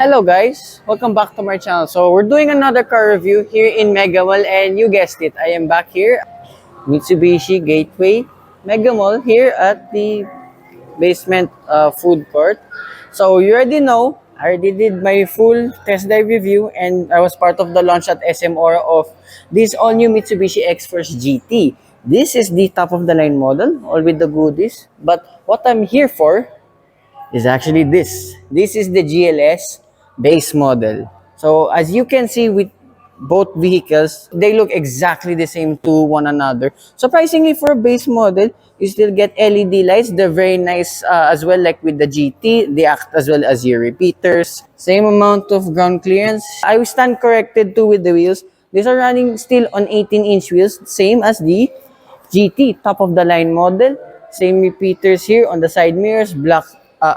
Hello guys, welcome back to my channel. So we're doing another car review here in Mega Mall, and you guessed it, I am back here, Mitsubishi Gateway Mega Mall here at the basement food court. So you already know, I already did my full test drive review and I was part of the launch at SM Aura of this all new Mitsubishi XForce GT. This is the top of the line model, all with the goodies. But what I'm here for is actually this. This is the GLS base model. So as you can see with both vehicles, they look exactly the same to one another. Surprisingly, for a base model, you still get LED lights. They're very nice as well, like with the GT. They act as well as your repeaters. Same amount of ground clearance. I stand corrected too with the wheels. These are running still on 18-inch wheels, same as the GT, top of the line model. Same repeaters here on the side mirrors, black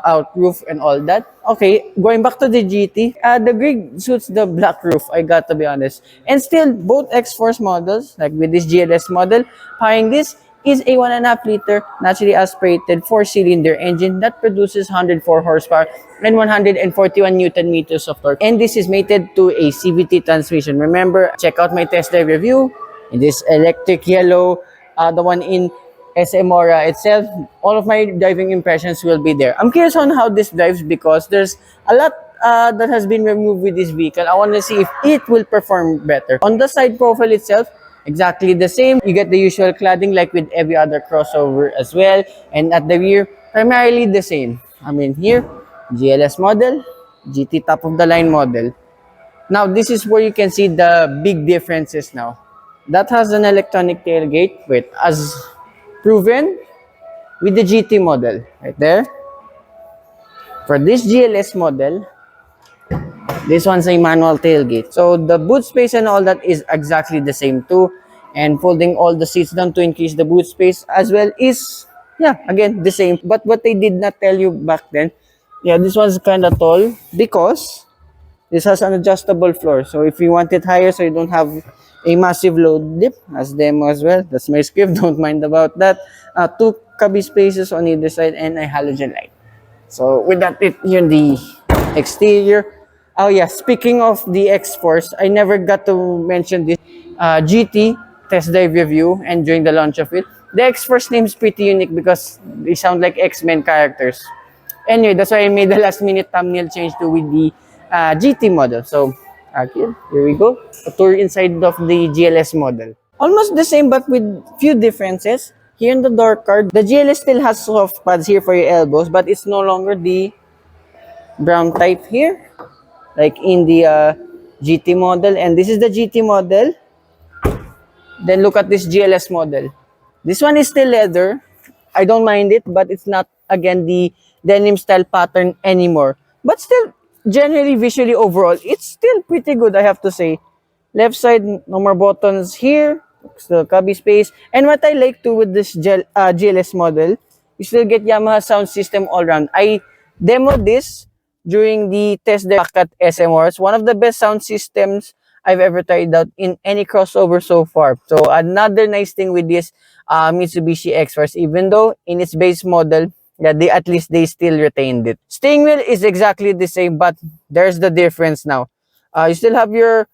out roof and all that. Okay, going back to the GT, the grid suits the black roof, I got to be honest. And still, both X-Force models, like with this GLS model, powering this is a 1.5 liter naturally aspirated 4-cylinder engine that produces 104 horsepower and 141 Newton meters of torque. And this is mated to a CVT transmission. Remember, check out my test drive review in this electric yellow, the one in SM Aura itself. All of my driving impressions will be there. I'm curious on how this drives because there's a lot that has been removed with this vehicle. I want to see if it will perform better. On the side profile itself, exactly the same. You get the usual cladding like with every other crossover as well. And at the rear, primarily the same. I mean here, GLS model, GT top of the line model. Now this is where you can see the big differences now. That has an electronic tailgate with as proven with the GT model right there. For this GLS model, this one's a manual tailgate. So the boot space and all that is exactly the same too. And folding all the seats down to increase the boot space as well is, yeah, again, the same. But what they did not tell you back then, yeah, this one's kind of tall because this has an adjustable floor. So if you want it higher so you don't have a massive load dip, as demo as well. That's my script, don't mind about that. Two cubby spaces on either side and a halogen light. So with that, here in the exterior. Oh yeah, speaking of the X-Force, I never got to mention this GT test drive review and during the launch of it. The X-Force name is pretty unique because they sound like X-Men characters. Anyway, that's why I made the last minute thumbnail change to with the GT model. So, here we go. A tour inside of the GLS model. Almost the same but with few differences. Here in the door card, the GLS still has soft pads here for your elbows, but it's no longer the brown type here, like in the GT model. And this is the GT model. Then look at this GLS model. This one is still leather. I don't mind it, but it's not, again, the denim style pattern anymore. But still, generally, visually, overall, it's still pretty good, I have to say. Left side, no more buttons here. Still cubby space. And what I like too with this GLS model, you still get Yamaha sound system all around. I demoed this during the test drive at SMR. It's one of the best sound systems I've ever tried out in any crossover so far. So another nice thing with this Mitsubishi X-Force, even though in its base model, yeah, at least they still retained it. Steering wheel is exactly the same, but there's the difference now. You still have your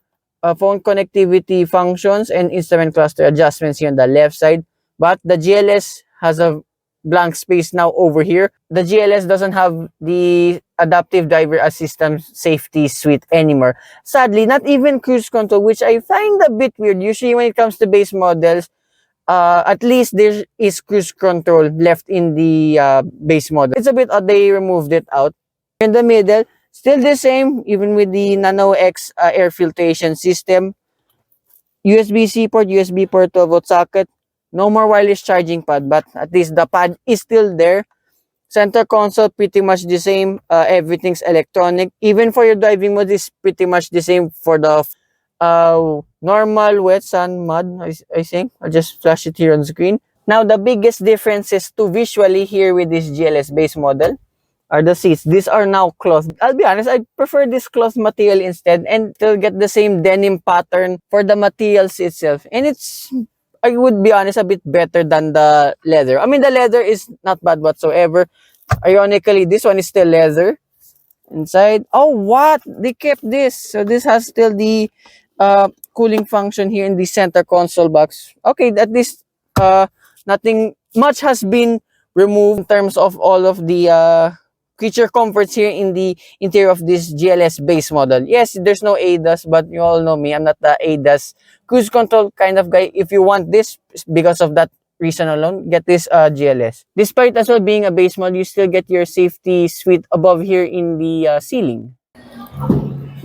phone connectivity functions and instrument cluster adjustments here on the left side, but the GLS has a blank space now over here. The GLS doesn't have the adaptive driver assistance safety suite anymore. Sadly, not even cruise control, which I find a bit weird. Usually when it comes to base models, at least there is cruise control left in the base model. It's a bit odd they removed it out. In the middle, still the same, even with the Nano X air filtration system. USB-C port, USB port 12-volt socket. No more wireless charging pad, but at least the pad is still there. Center console, pretty much the same. Everything's electronic. Even for your driving mode, is pretty much the same for the normal, wet, sun, mud, I think. I'll just flash it here on the screen. Now, the biggest differences to visually here with this GLS base model are the seats. These are now cloth. I'll be honest, I prefer this cloth material instead and still get the same denim pattern for the materials itself. And it's, I would be honest, a bit better than the leather. I mean, the leather is not bad whatsoever. Ironically, this one is still leather. inside. Oh, what? They kept this. So this has still the cooling function here in the center console box. Okay, at least nothing much has been removed in terms of all of the creature comforts here in the interior of this GLS base model. Yes, there's no ADAS, but you all know me. I'm not the ADAS cruise control kind of guy. If you want this because of that reason alone, get this GLS. Despite as well being a base model, you still get your safety suite above here in the ceiling.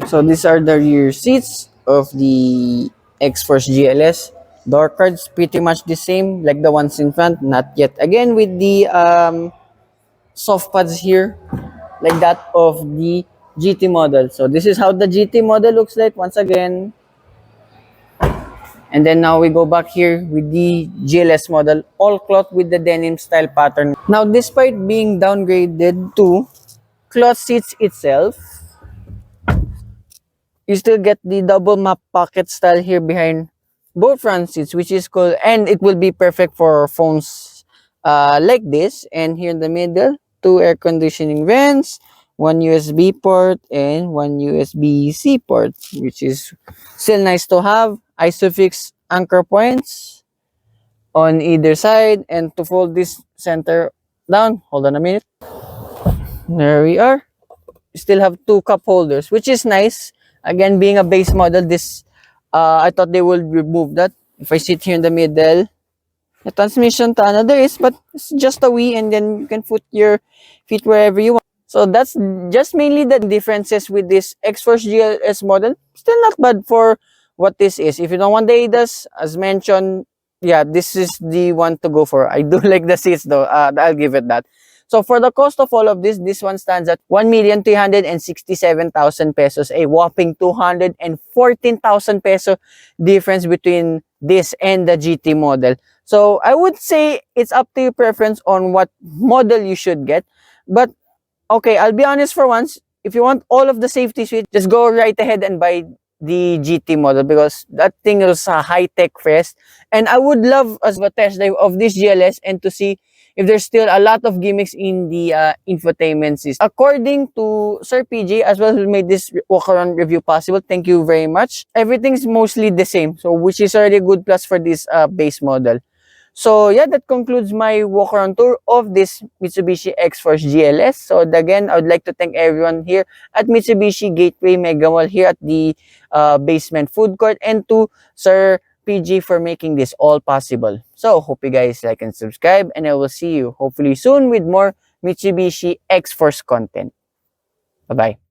So these are the rear seats of the XForce GLS. Door cards pretty much the same like the ones in front, not yet. Again with the soft pads here like that of the GT model. So this is how the GT model looks like once again. And then now we go back here with the GLS model, all cloth with the denim style pattern. Now despite being downgraded to cloth seats itself, you still get the double map pocket style here behind both front seats, which is cool, and it will be perfect for phones like this. And here in the middle, two air conditioning vents, one USB port and one USB-C port, which is still nice to have. Isofix anchor points on either side, and to fold this center down, hold on a minute, there we are. Still have two cup holders, which is nice. Again, being a base model, this I thought they would remove that. If I sit here in the middle, the transmission tunnel there is, but it's just a wee, and then you can put your feet wherever you want. So that's just mainly the differences with this XForce GLS model. Still not bad for what this is. If you don't want the ADAS, as mentioned, yeah, this is the one to go for. I do like the seats though. I'll give it that. So for the cost of all of this one stands at 1,367,000 pesos, a whopping 214,000 peso difference between this and the GT model. So I would say it's up to your preference on what model you should get. But okay, I'll be honest for once. If you want all of the safety suite, just go right ahead and buy the GT model because that thing is a high-tech fest. And I would love as a test drive of this GLS and to see if there's still a lot of gimmicks in the infotainment system. According to Sir PJ, as well, who made this walk-around review possible, thank you very much. Everything's mostly the same, so which is already a good plus for this base model. So yeah, that concludes my walk around tour of this Mitsubishi XForce GLS. So again, I would like to thank everyone here at Mitsubishi Gateway Mega Mall here at the basement food court, and to Sir PG for making this all possible. So hope you guys like and subscribe, and I will see you hopefully soon with more Mitsubishi XForce content. Bye-bye.